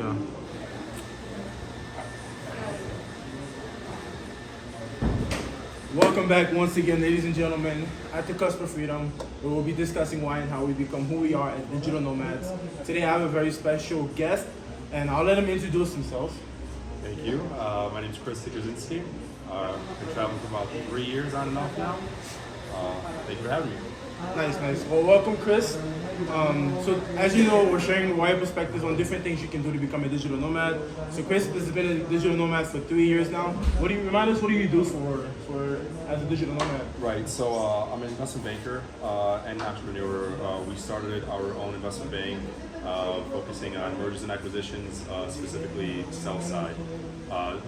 Yeah. Welcome back once again, ladies and gentlemen, at the Cusp of Freedom, where we'll be discussing why and how we become who we are as digital nomads. Today I have a very special guest, and I'll let him introduce himself. Thank you. My name is Kris Stein. I've been traveling for about 3 years on and off now. Thank you for having me. Nice. Well, welcome, Kris. So, as you know, we're sharing wide perspectives on different things you can do to become a digital nomad. So, Kris, this has been a digital nomad for 3 years now. What do you do for as a digital nomad? Right. So I'm an investment banker and entrepreneur. We started our own investment bank, focusing on mergers and acquisitions, specifically sell side.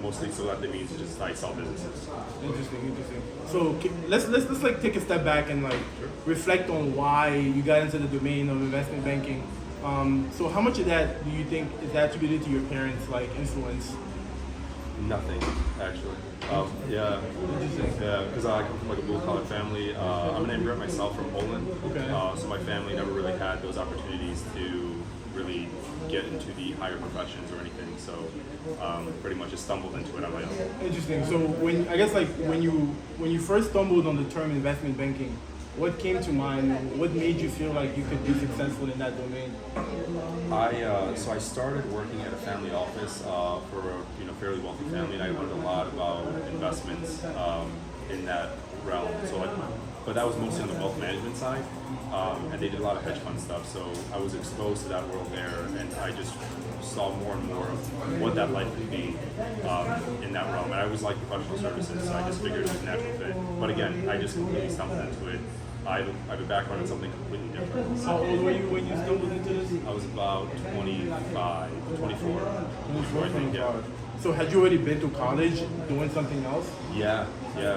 Mostly, so that means just I sell businesses. Interesting. So let's like take a step back and like reflect on why you got into the domain of investment banking. So how much of that do you think is attributed to your parents' like influence? Nothing, actually. Yeah, because I come from like a blue-collar family. I'm an immigrant myself from Poland. Okay. So my family never really had those opportunities to really get into the higher professions or anything. So pretty much just stumbled into it on my own. Interesting. So when you first stumbled on the term investment banking, what came to mind? What made you feel like you could be successful in that domain? I started working at a family office for a fairly wealthy family, and I learned a lot about investments in that realm. But that was mostly on the wealth management side, and they did a lot of hedge fund stuff. So I was exposed to that world there, and I just saw more and more of what that life could be in that realm. And I was like professional services, so I just figured it was a natural fit. But again, I just completely stumbled into it. I have a background in something completely different. How old were you when you stumbled into this? I was about 24, I think, yeah. So had you already been to college doing something else? Yeah.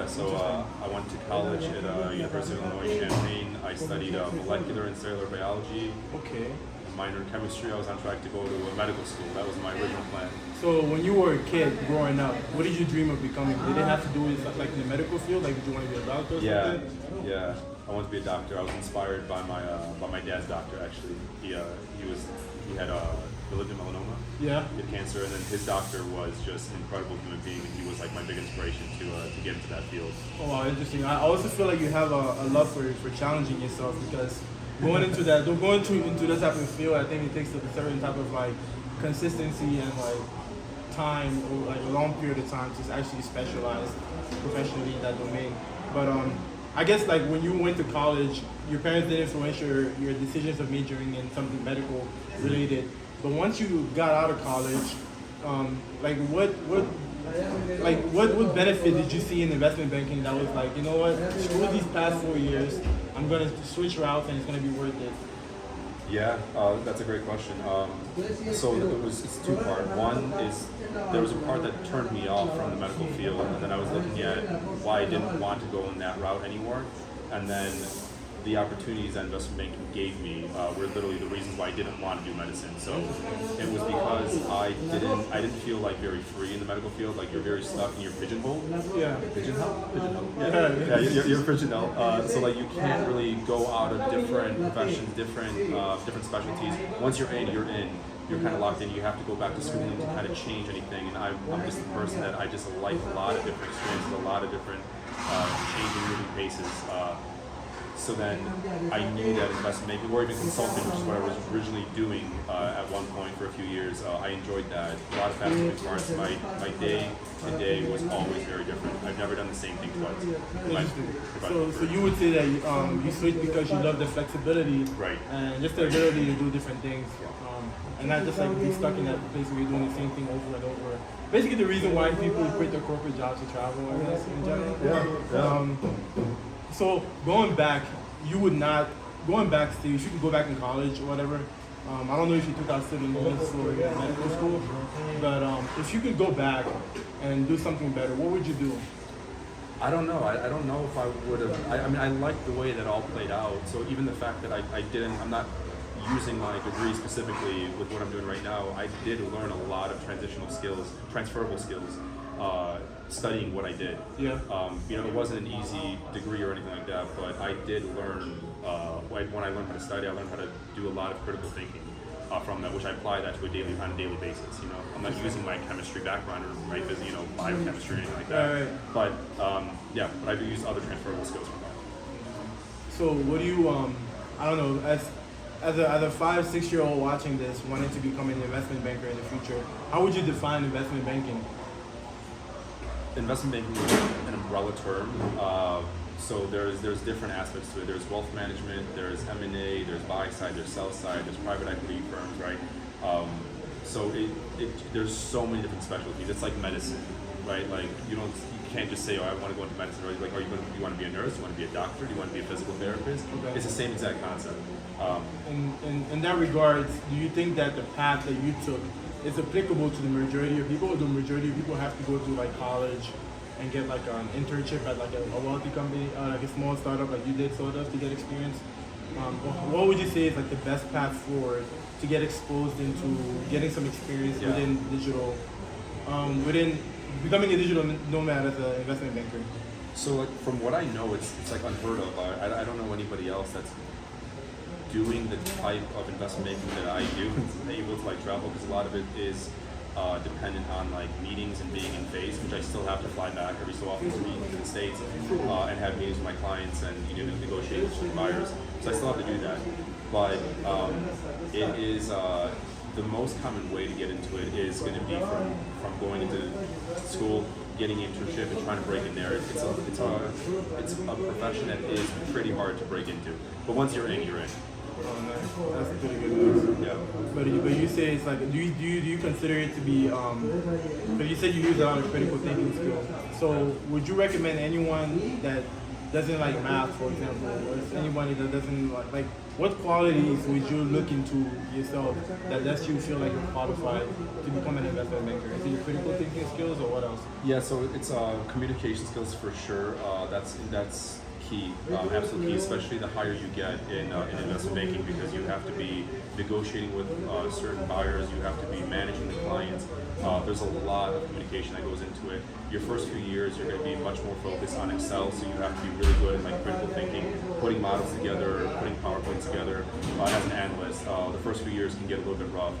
So I went to college at University of Illinois Champaign. I studied molecular and cellular biology. Okay. Minor in chemistry. I was on track to go to a medical school. That was my original plan. So when you were a kid growing up, what did you dream of becoming? Did it have to do with like in the medical field? Like did you want to be a doctor or something? Yeah. I wanted to be a doctor. I was inspired by my dad's doctor actually. He lived in melanoma. Yeah. He had cancer, and then his doctor was just an incredible human being, and he was like my big inspiration to get into that field. Oh wow, interesting. I also feel like you have a love for challenging yourself, because going into that type of field, I think it takes a certain type of like consistency and like time, or like a long period of time to actually specialize professionally in that domain. But I guess like when you went to college, your parents did influence your decisions of majoring in something medical related. But once you got out of college, what benefit did you see in investment banking that was like, you know what, screw these past 4 years, I'm gonna switch routes and it's gonna be worth it? Yeah, that's a great question. So it's two-part. One is there was a part that turned me off from the medical field, and then I was looking at why I didn't want to go in that route anymore, and then the opportunities that investment banking gave me were literally the reasons why I didn't want to do medicine. So it was because I didn't feel like very free in the medical field. Like you're very stuck in your pigeonhole. Yeah. Pigeonhole. Yeah. You're pigeonhole. So like you can't really go out of different professions, different specialties. Once you're in, you're in. You're kind of locked in. You have to go back to schooling to kind of change anything. And I'm just the person that I just like a lot of different experiences, a lot of different changing, moving paces. So then I knew that investment banking, or even consulting, which is what I was originally doing at one point for a few years, I enjoyed that. A lot of fast-moving parts. My day was always very different. I've never done the same thing twice. So you would say that you switched because you love the flexibility, right, and just the ability to do different things, and not just like be stuck in that place where you're doing the same thing over and over. Basically, the reason why people quit their corporate jobs to travel, I guess, in general. Yeah. So going back, if you could go back in college or whatever, I don't know if you took out civil engineering for medical school, but if you could go back and do something better, what would you do? I don't know. I don't know if I would have. I mean, I like the way that all played out. So even the fact that I'm not using my degree specifically with what I'm doing right now, I did learn a lot of transferable skills, studying what I did. Yeah. It wasn't an easy degree or anything like that, but I did learn, when I learned how to study, I learned how to do a lot of critical thinking. from that, which I apply that to on a daily basis. You know, I'm not using my chemistry background or my biochemistry or anything like that. Right. But but I do use other transferable skills from that. So what do you I don't know, as a 5-6-year-old watching this, wanting to become an investment banker in the future, how would you define investment banking? Investment banking is an umbrella term. So there's different aspects to it. There's wealth management, there's M&A, there's buy side, there's sell side, there's private equity firms, right? So there's so many different specialties. It's like medicine, right? Like you can't just say, oh, I want to go into medicine. Right? Like, you want to be a nurse? You want to be a doctor? Do you want to be a physical therapist? Okay. It's the same exact concept. In that regard, do you think that the path that you took is applicable to the majority of people, or the majority of people have to go to like college and get like an internship at like a wealthy company, like a small startup like you did sort of to get experience? What would you say is like the best path forward to get exposed into getting some experience within digital, within becoming a digital nomad as an investment banker? So like from what I know, it's like unheard of. I don't know anybody else that's doing the type of investment banking that I do and able to like travel, because a lot of it is dependent on like meetings and being in phase, which I still have to fly back every so often to meet to the States and have meetings with my clients and negotiate with buyers. So I still have to do that. But it is the most common way to get into it is going to be from going into school, getting an internship, and trying to break in there. It's a profession that is pretty hard to break into. But once you're in, you're in. Oh, nice. That's pretty good news. Yeah. But you say it's like, do you consider it to be, because you said you use a lot of critical thinking skills. So would you recommend anyone that doesn't like math, for example, or anybody that doesn't like what qualities would you look into yourself that lets you feel like you're qualified to become an investment banker? Is it your critical thinking skills or what else? Yeah, so it's communication skills for sure. That's key, absolute key, especially the higher you get in investment banking, because you have to be negotiating with certain buyers, you have to be managing the clients. There's a lot of communication that goes into it. Your first few years, you're going to be much more focused on Excel, so you have to be really good at like critical thinking, putting models together, putting PowerPoints together. As an analyst, the first few years can get a little bit rough,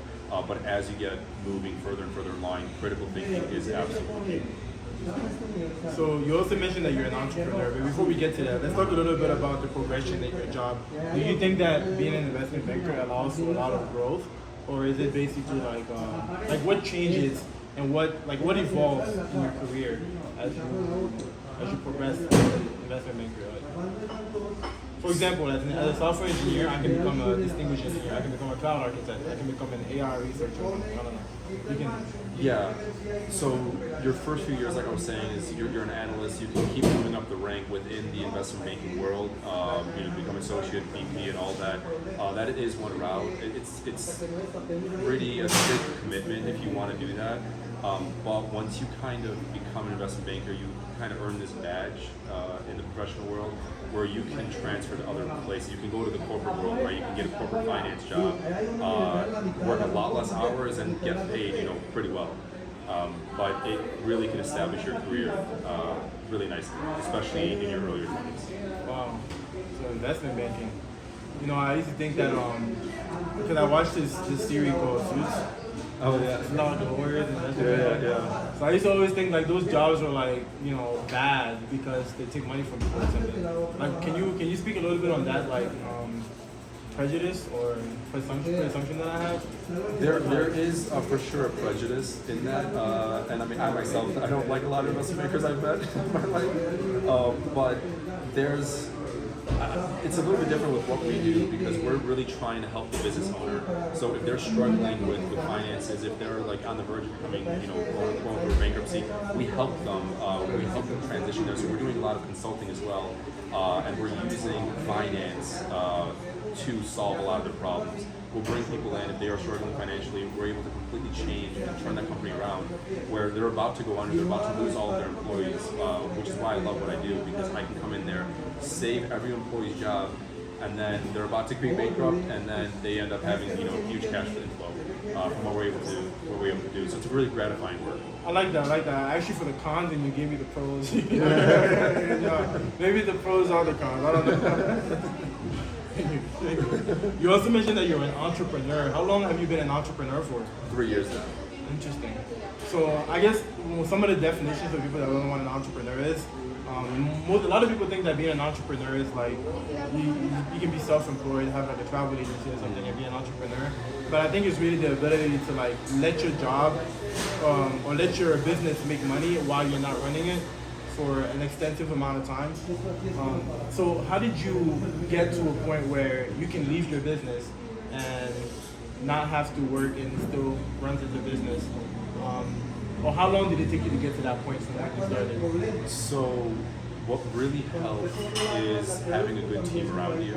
but as you get moving further and further in line, critical thinking is absolutely key. So you also mentioned that you're an entrepreneur, but before we get to that, let's talk a little bit about the progression in your job. Do you think that being an investment banker allows for a lot of growth, or is it basically like what changes and what evolves in your career as you progress as an investment banker? For example, as a software engineer, I can become a distinguished engineer. I can become a cloud architect. I can become an AI researcher. I don't know. Yeah. So your first few years, like I was saying, is you're an analyst. You can keep moving up the rank within the investment banking world. Become associate, VP, and all that. That is one route. It's pretty a strict commitment if you want to do that. But once you kind of become an investment banker, you kind of earn this badge in the professional world where you can transfer to other places. You can go to the corporate world, right? You can get a corporate finance job, work a lot less hours, and get paid, pretty well. But it really can establish your career really nicely, especially in your earlier 20s. Wow. So investment banking. I used to think that because I watched this series called Suits. Oh yeah. It's not like lawyers and investment banking. Yeah. So I used to always think like those jobs were like bad because they take money from people or something. Like can you speak a little bit on that, like prejudice or presumption that I have? There is for sure a prejudice in that, and I mean I myself, I don't like a lot of investment bankers I've met in my life, but there's it's a little bit different with what we do, because we're really trying to help the business owner. So if they're struggling with finances, if they're like on the verge of becoming, going through bankruptcy, we help them. We help them transition there. So we're doing a lot of consulting as well, and we're using finance to solve a lot of the problems. We'll bring people in if they are struggling financially. We're able to completely change and turn that company around, where they're about to go under, they're about to lose all of their employees, which is why I love what I do, because I can come in there, save every employee's job, and then they're about to be bankrupt, and then they end up having huge cash inflow from what we're able to do. So it's really gratifying work. I like that. Actually, for the cons, and you gave me the pros. Yeah, maybe the pros are the cons. I don't know. You also mentioned that you're an entrepreneur. How long have you been an entrepreneur for? 3 years now. Interesting. So I guess some of the definitions of people that don't know what an entrepreneur is, a lot of people think that being an entrepreneur is like you can be self-employed, have like a travel agency or something, and be an entrepreneur. But I think it's really the ability to like let your job or let your business make money while you're not running it for an extensive amount of time. So how did you get to a point where you can leave your business and not have to work and still run the business? Or how long did it take you to get to that point from when you started? So what really helps is having a good team around you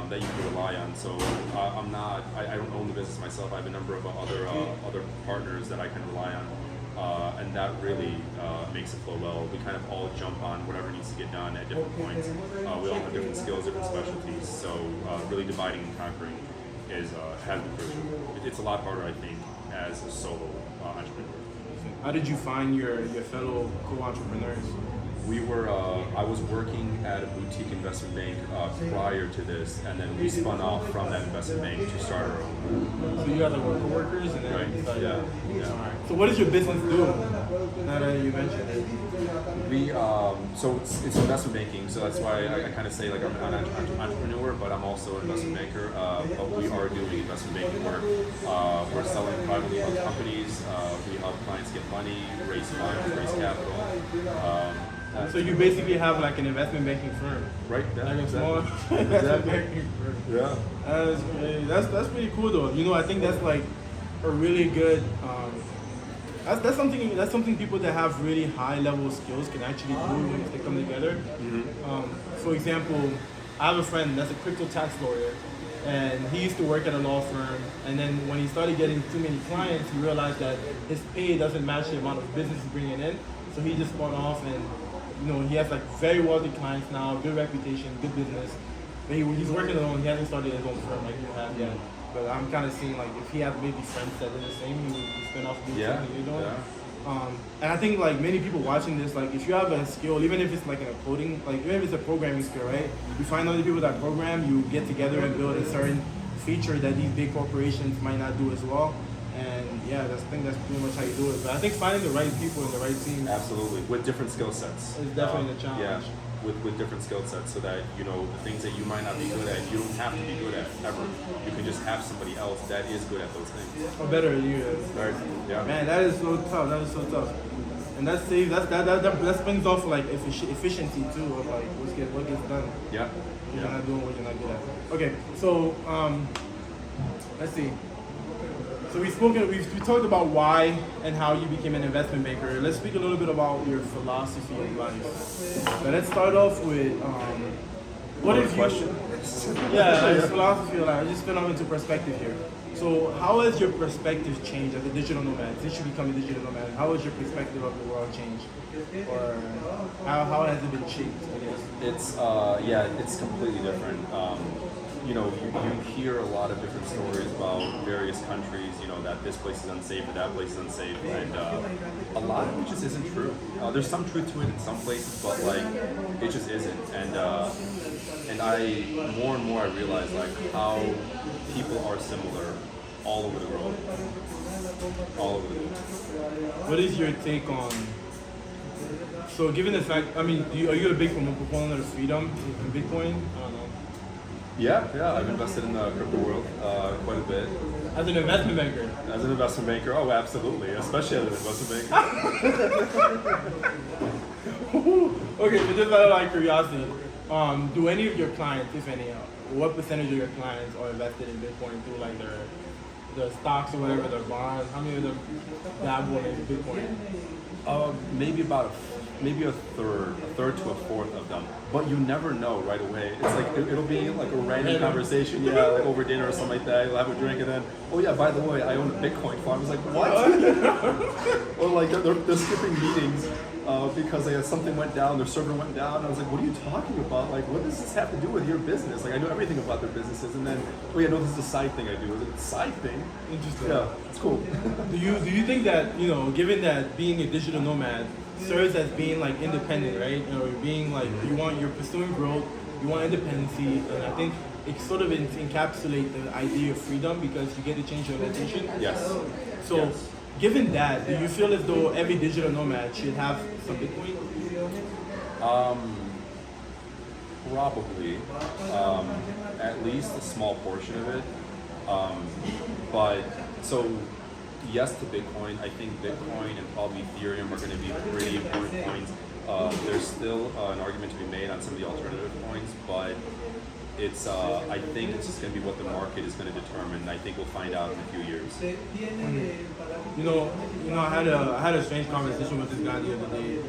that you can rely on. So I don't own the business myself. I have a number of other partners that I can rely on. And that really makes it flow well. We kind of all jump on whatever needs to get done at different points. We all have different skills, different specialties. So really dividing and conquering has been crucial. It's a lot harder, I think, as a solo entrepreneur. How did you find your fellow co-entrepreneurs? I was working at a boutique investment bank prior to this, and then we spun off from that investment bank to start our own. So you guys are co-workers, and then Right. you started. Yeah. All right. So what does your business do? Now that you mentioned it. So it's investment banking, so that's why I kind of say like I'm an entrepreneur, but I'm also an investment banker. But we are doing investment banking work. We're selling privately held companies. We help clients get money, raise funds, raise capital. So you basically have like an investment banking firm, Right? Yeah, like a small exactly. investment banking firm. Yeah. That's pretty cool though. You know, I think that's like a really good. That's something people that have really high level skills can actually do when they come together. For example, I have a friend that's a crypto tax lawyer, and he used to work at a law firm. And then when he started getting too many clients, he realized that his pay doesn't match the amount of business he's bringing in. So he just spun off, and he has like very wealthy clients now, good reputation, good business. But he's working alone. He hasn't started his own firm like you have yet. But I'm kind of seeing like if he had maybe friends that did the same, he would spin off doing something you're doing. And I think like many people watching this, like if you have a skill, even if it's like in a coding, like even if it's a programming skill, right? You find other people that program, you get together and build a certain feature that these big corporations might not do as well. And yeah, I think that's pretty much how you do it. But I think finding the right people and the right team. Absolutely, with different skill sets. Is definitely the challenge. Yeah, with different skill sets, so that the things that you might not be good at, you don't have to be good at ever. You can just have somebody else that is good at those things. Or better than you. Right. Yeah. Man, that is so tough. That is so tough. And that saves that spins off like efficiency too of like what gets done. Yeah. You're not doing what you're not good at. Okay, so let's see. So we talked about why and how you became an investment banker. Let's speak a little bit about your philosophy of life. So let's start off with what if question? Yeah, like philosophy of life. Just spin off into perspective here. So how has your perspective changed as a digital nomad? Since you become a digital nomad, how has your perspective of the world changed? Or how has it been shaped, I guess? It's completely different. You hear a lot of different stories about various countries, that this place is unsafe or that place is unsafe, and a lot of it just isn't true. There's some truth to it in some places, but like it just isn't. And I more and more I realize like how people are similar all over the world. All over the world. What is your take on? So, given the fact, are you a big proponent of freedom in Bitcoin? I don't know. Yeah, I've invested in the crypto world quite a bit. As an investment banker? As an investment banker, oh, absolutely, especially as an investment banker. Okay, but just out of like curiosity, do any of your clients, if any, what percentage of your clients are invested in Bitcoin through like their stocks or whatever, their bonds? How many of them dabble in Bitcoin? Maybe a third to a fourth of them. But you never know right away. It's like it'll be like a random conversation, like over dinner or something like that. You'll have a drink and then, oh yeah, by the way, I own a Bitcoin fund. I was like, what? Or like they're skipping meetings because something went down, their server went down. I was like, what are you talking about? Like, what does this have to do with your business? Like, I know everything about their businesses, and then, oh yeah, no, this is a side thing I do. Is it a side thing? Interesting. Yeah, it's cool. Do you think that given that being a digital nomad serves as being like independent, right? Being like you're pursuing growth, you want independency, and I think it sort of encapsulates the idea of freedom because you get to change your location. Yes. So, Yes. given that, do you feel as though every digital nomad should have some Bitcoin? Probably, at least a small portion of it. But so, yes to Bitcoin. I think Bitcoin and probably Ethereum are going to be pretty important coins. There's still an argument to be made on some of the alternative coins, but it's I think it's just going to be what the market is going to determine. I think we'll find out in a few years. You know, I had a strange conversation with this guy the other day.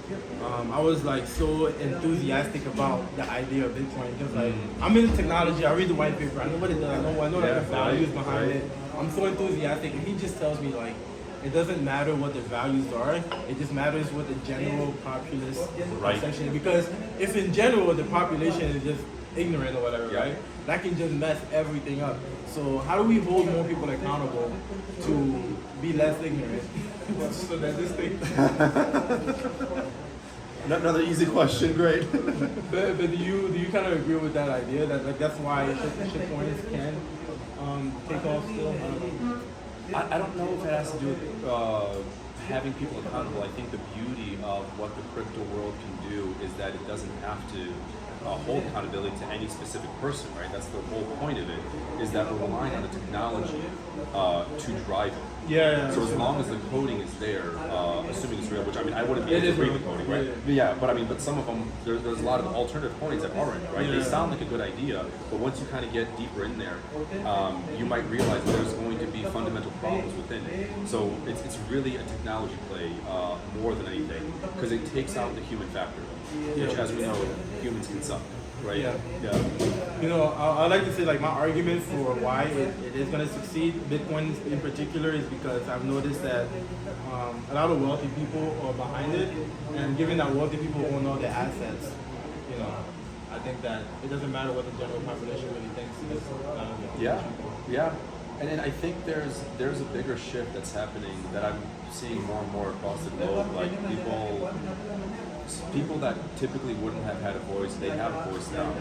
I was like so enthusiastic about the idea of Bitcoin because like I'm in technology. I read the white paper. I know what it does. I know like the values behind it. I'm so enthusiastic, and he just tells me like it doesn't matter what the values are. It just matters what the general populace perception is. Because if in general the population is just ignorant or whatever, right? That can just mess everything up. So how do we hold more people accountable to be less ignorant? So that this thing. Another easy question, great. But do you kind of agree with that idea that like that's why shitcoins can take off still? I don't know if it has to do with having people accountable. I think the beauty of what the crypto world can do is that it doesn't have to hold accountability to any specific person, right? That's the whole point of it, is that we're relying on the technology to drive it. Yeah. So as long as the coding is there, assuming it's real, which I mean, I wouldn't be able to read the coding, right? Yeah. But some of them, there's a lot of alternative coins that aren't, right? They sound like a good idea, but once you kind of get deeper in there, you might realize there's going to be fundamental problems within it. So it's really a technology play more than anything, because it takes out the human factor, which, as we know, humans can suck. Right. Yeah. Yeah. You know, I like to say like my argument for why it is going to succeed, Bitcoin in particular, is because I've noticed that a lot of wealthy people are behind it, and given that wealthy people own all the assets, you know, I think that it doesn't matter what the general population really thinks. Yeah. And I think there's a bigger shift that's happening that I'm seeing more and more across the globe. Like people that typically wouldn't have had a voice, they have a voice now,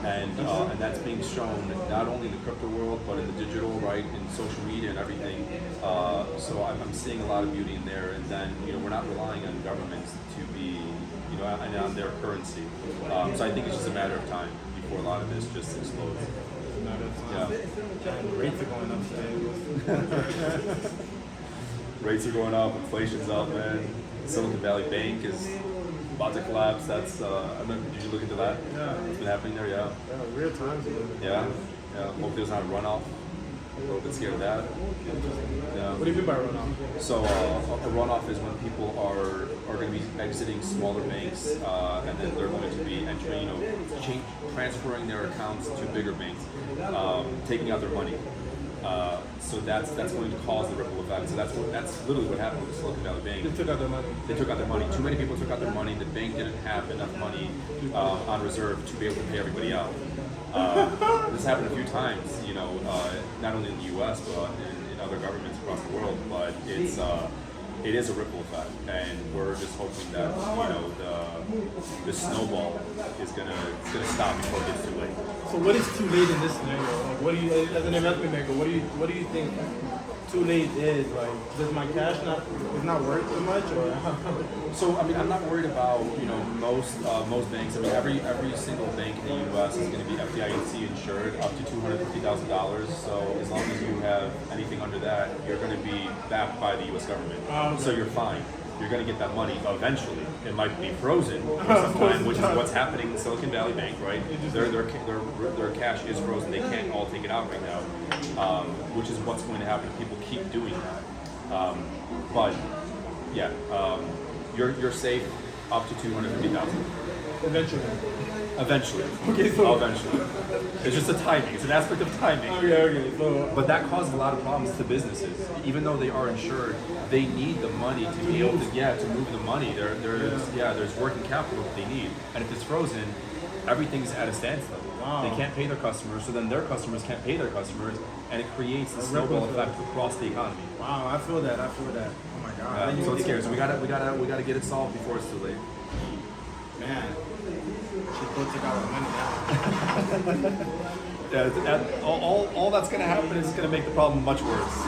and that's being shown not only in the crypto world but in the digital, right, in social media and everything. So I'm seeing a lot of beauty in there, and then we're not relying on governments to be and on their currency. So I think it's just a matter of time before a lot of this just explodes. Yeah. Rates are going up today. Rates are going up, inflation's up, man. Silicon Valley Bank is about to collapse. That's did you look into that? Yeah. What's been happening there? Yeah. Real times. Yeah. Hope there's not a runoff. A little bit scared of that. Yeah. What do you mean by runoff? So a runoff is when people are going to be exiting smaller banks, and then they're going to be entering, transferring their accounts to bigger banks, taking out their money. So that's going to cause the ripple effect. So that's literally what happened with the Silicon Valley Bank. They took out their money. They took out their money. Too many people took out their money. The bank didn't have enough money on reserve to be able to pay everybody out. This happened a few times, not only in the U.S. but in other governments across the world. But it is a ripple effect, and we're just hoping that the snowball is gonna stop before it gets too late. So what is too late in this scenario? Like, what do you, as an investment banker, what do you think too late is? Like, does my cash not worth too much, or? So I mean, I'm not worried about most banks. I mean, every single bank in the U.S. is going to be FDIC insured up to $250,000. So as long as you have anything under that, you're going to be backed by the U.S. government. Okay. So you're fine. You're going to get that money eventually. It might be frozen for some time, which is what's happening in Silicon Valley Bank, right? Their cash is frozen. They can't all take it out right now, which is what's going to happen if people keep doing that. But yeah, you're safe up to $250,000. Eventually. Okay, so eventually. It's just a timing. It's an aspect of timing. Okay. So, but that causes a lot of problems to businesses. Even though they are insured, they need the money to be able to move the money. There's working capital that they need. And if it's frozen, everything's at a standstill. Wow. They can't pay their customers, so then their customers can't pay their customers, and it creates a snowball effect across the economy. Wow, I feel that. Oh my God. So it's scary. So we gotta get it solved before it's too late. Man, she took out our money now. all that's going to happen is going to make the problem much worse.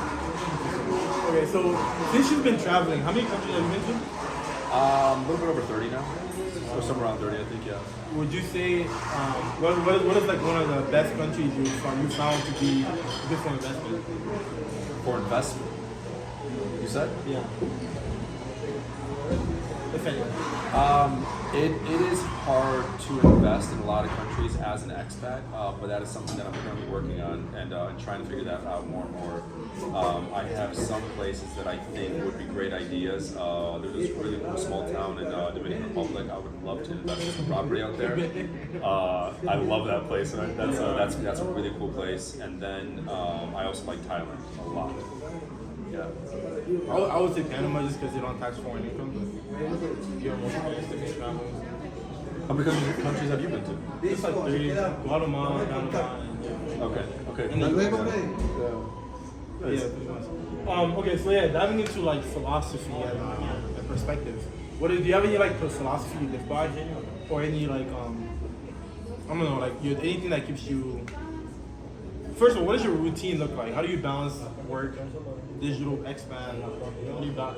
Okay, so since you've been traveling, how many countries have you been to? A little bit over 30 now, or somewhere around 30, I think. Yeah. Would you say what is like one of the best countries you found to be good for investment? For investment, you said? Yeah. If any. It is hard to invest in a lot of countries as an expat, but that is something that I'm currently working on and trying to figure that out more and more. I have some places that I think would be great ideas. There's this really cool small town in Dominican Republic. I would love to invest in some property out there. I love that place. Right? That's a really cool place. And then I also like Thailand a lot. Yeah. I would say Panama just because they don't tax foreign income. But you're more experience traveling. How many countries have you been to? Just like 3, Guatemala, Panama, and yeah. Okay. And yeah, pretty much. Okay, so yeah, diving into like philosophy and perspective. Do you have any like philosophy you live by, or any like I don't know, like anything that keeps you? First of all, what does your routine look like? How do you balance work, digital expat?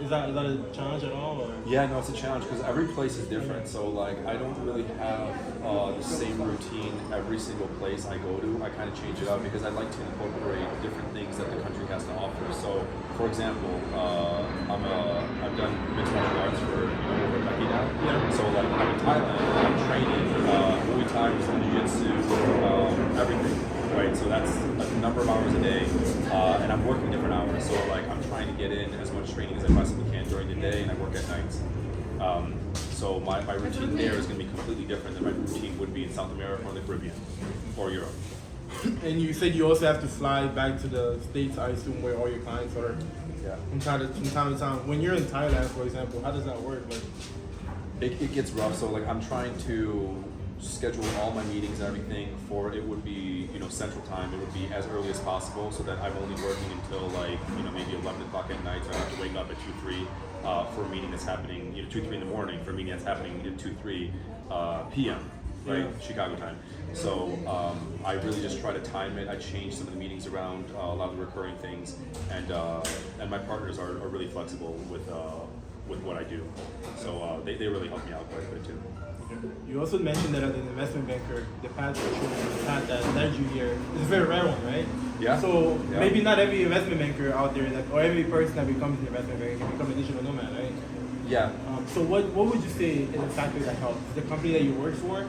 Is that a challenge at all? Or? Yeah, no, it's a challenge because every place is different. So like, I don't really have the same routine every single place I go to. I kind of change it up because I like to incorporate different things that the country has to offer. So, for example, I've done mixed martial arts for over a decade now. Yeah. So like, I'm in Thailand, I'm training Muay Thai, Jiu-Jitsu, everything. Right, so that's a number of hours a day, and I'm working different hours. So like I'm trying to get in as much training as I possibly can during the day, and I work at nights. So my routine there is going to be completely different than my routine would be in South America or the Caribbean or Europe. And you said you also have to fly back to the States, I assume, where all your clients are. Yeah. From time to time. When you're in Thailand, for example, how does that work? Like, it gets rough. So like I'm trying to schedule all my meetings and everything for it would be central time. It would be as early as possible so that I'm only working until like maybe 11 o'clock at night. So I have to wake up at 2-3 for a meeting that's happening 2-3 in the morning for a meeting that's happening at 2-3 p.m. right, Yeah. Chicago time. So I really just try to time it. I change some of the meetings around, a lot of the recurring things, and my partners are really flexible with what I do. So they really help me out quite a bit too. you also mentioned that as an investment banker, the path that led you here is a very rare one, right? Yeah. So Yeah. maybe not every investment banker out there, or every person that becomes an investment banker can become a digital nomad, right? Yeah. So what would you say is the factor that helps? The company that you work for?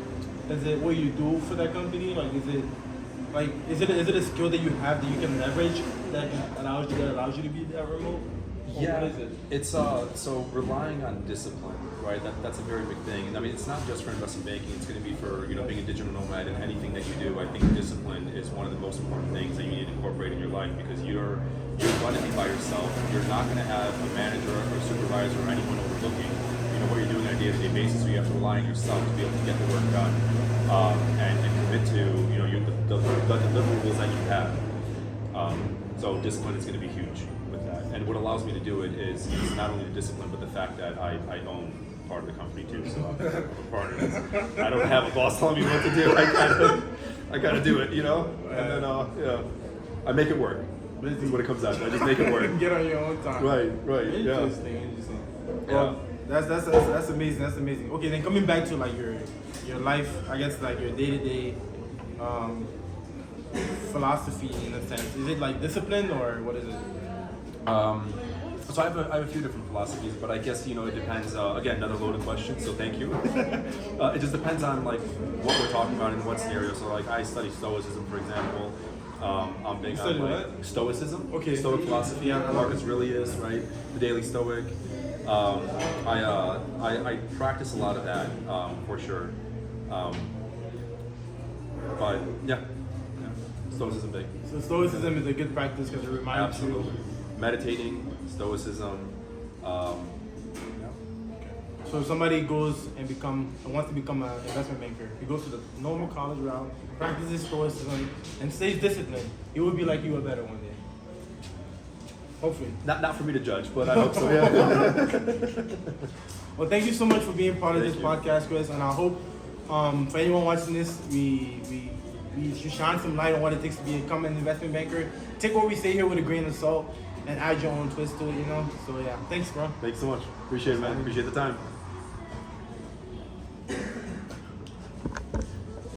Is it what you do for that company? Is it a skill that you have that you can leverage that allows you to be that remote? Or Yeah, what is it? it's so relying on discipline, right? That's a very big thing. And I mean, it's not just for investment banking. It's going to be for being a digital nomad and anything that you do. I think discipline is one of the most important things that you need to incorporate in your life because you're going to be by yourself. You're not going to have a manager or a supervisor or anyone overlooking what you're doing on a day-to-day basis. So you have to rely on yourself to be able to get the work done and commit to the deliverables that you have. So discipline is going to be huge. And what allows me to do it is not only the discipline, but the fact that I own part of the company too. So I'm a partner. I don't have a boss telling me what to do. I gotta do it, And then I make it work. This is what it comes out to. I just make it work. Get on your own time. Right. Interesting. Yeah. That's amazing. That's amazing. Okay, then coming back to like your life, I guess like your day-to-day philosophy in a sense. Is it like discipline or what is it? So I have a few different philosophies, but I guess it depends. Again, another loaded question, so thank you. It just depends on like what we're talking about in what scenario. So like I study Stoicism, for example. I'm big on like Stoicism. Okay. Stoic philosophy. Marcus Aurelius, right? The Daily Stoic. I practice a lot of that for sure. But yeah, Stoicism big. So Stoicism is a good practice because it reminds you. Absolutely. Meditating, Stoicism. So if somebody goes and wants to become an investment banker, he goes to the normal college route, practices Stoicism, and stays disciplined, he would be like you a better one day. Hopefully. Not for me to judge, but I hope so. Yeah. Well, thank you so much for being part of this podcast, Kris, and I hope for anyone watching this, we you shine some light on what it takes to become an investment banker. Take what we say here with a grain of salt and add your own twist to it, you know. So yeah, thanks, bro. Thanks so much. Appreciate it, man. Appreciate the time.